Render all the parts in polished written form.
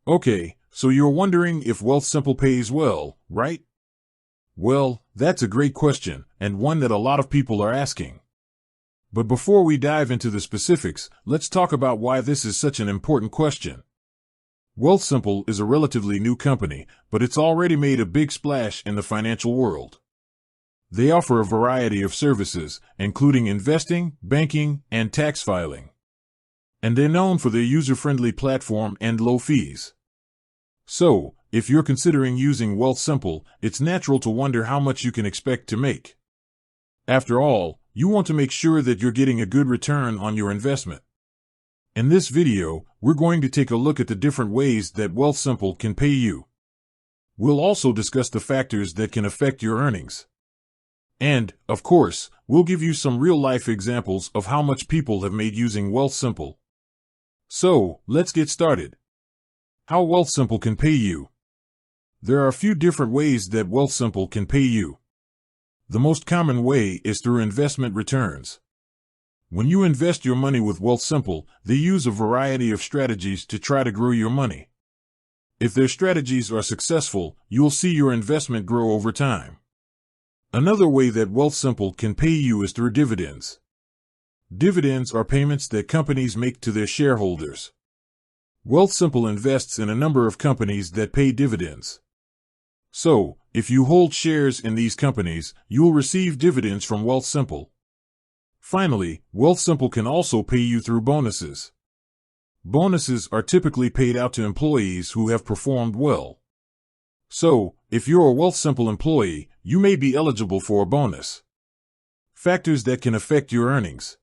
Okay, so you're wondering if Wealthsimple pays well, right? Well, that's a great question, and one that a lot of people are asking. But before we dive into the specifics, let's talk about why this is such an important question. Wealthsimple is a relatively new company, but it's already made a big splash in the financial world. They offer a variety of services, including investing, banking, and tax filing. And they're known for their user-friendly platform and low fees. So, if you're considering using Wealthsimple, it's natural to wonder how much you can expect to make. After all, you want to make sure that you're getting a good return on your investment. In this video, we're going to take a look at the different ways that Wealthsimple can pay you. We'll also discuss the factors that can affect your earnings. And, of course, we'll give you some real-life examples of how much people have made using Wealthsimple. So, let's get started. How Wealthsimple can pay you. There are a few different ways that Wealthsimple can pay you. The most common way is through investment returns. When you invest your money with Wealthsimple, they use a variety of strategies to try to grow your money. If their strategies are successful, you'll see your investment grow over time. Another way that Wealthsimple can pay you is through dividends. Dividends are payments that companies make to their shareholders. Wealthsimple invests in a number of companies that pay dividends. So, if you hold shares in these companies, you'll receive dividends from Wealthsimple. Finally, Wealthsimple can also pay you through bonuses. Bonuses are typically paid out to employees who have performed well. So, if you're a Wealthsimple employee, you may be eligible for a bonus. Factors that can affect your earnings.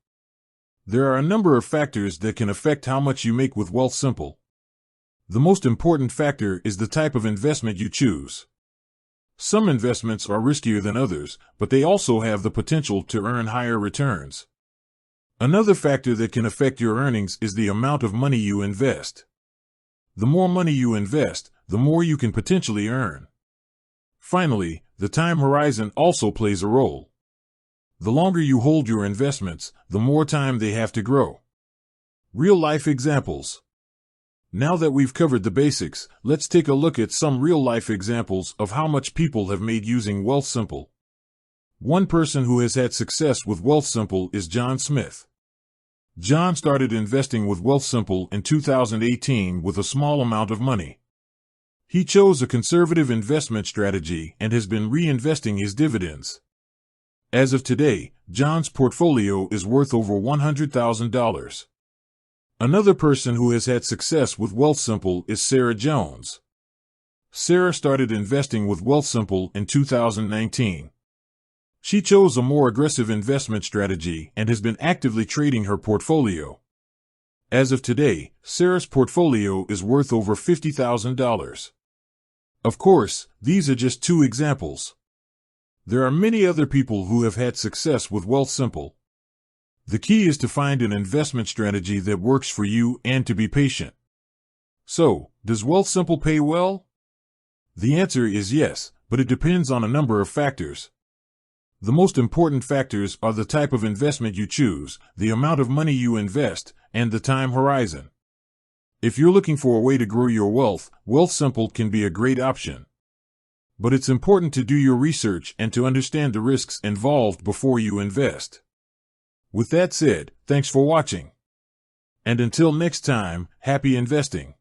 There are a number of factors that can affect how much you make with Wealthsimple. The most important factor is the type of investment you choose. Some investments are riskier than others, but they also have the potential to earn higher returns. Another factor that can affect your earnings is the amount of money you invest. The more money you invest, the more you can potentially earn. Finally, the time horizon also plays a role. The longer you hold your investments, the more time they have to grow. Real-life examples. Now that we've covered the basics, let's take a look at some real-life examples of how much people have made using Wealthsimple. One person who has had success with Wealthsimple is John Smith. John started investing with Wealthsimple in 2018 with a small amount of money. He chose a conservative investment strategy and has been reinvesting his dividends. As of today, John's portfolio is worth over $100,000. Another person who has had success with Wealthsimple is Sarah Jones. Sarah started investing with Wealthsimple in 2019. She chose a more aggressive investment strategy and has been actively trading her portfolio. As of today, Sarah's portfolio is worth over $50,000. Of course, these are just two examples. There are many other people who have had success with Wealthsimple. The key is to find an investment strategy that works for you and to be patient. So, does Wealthsimple pay well? The answer is yes, but it depends on a number of factors. The most important factors are the type of investment you choose, the amount of money you invest, and the time horizon. If you're looking for a way to grow your wealth, Wealthsimple can be a great option. But it's important to do your research and to understand the risks involved before you invest. With that said, thanks for watching. And until next time, happy investing.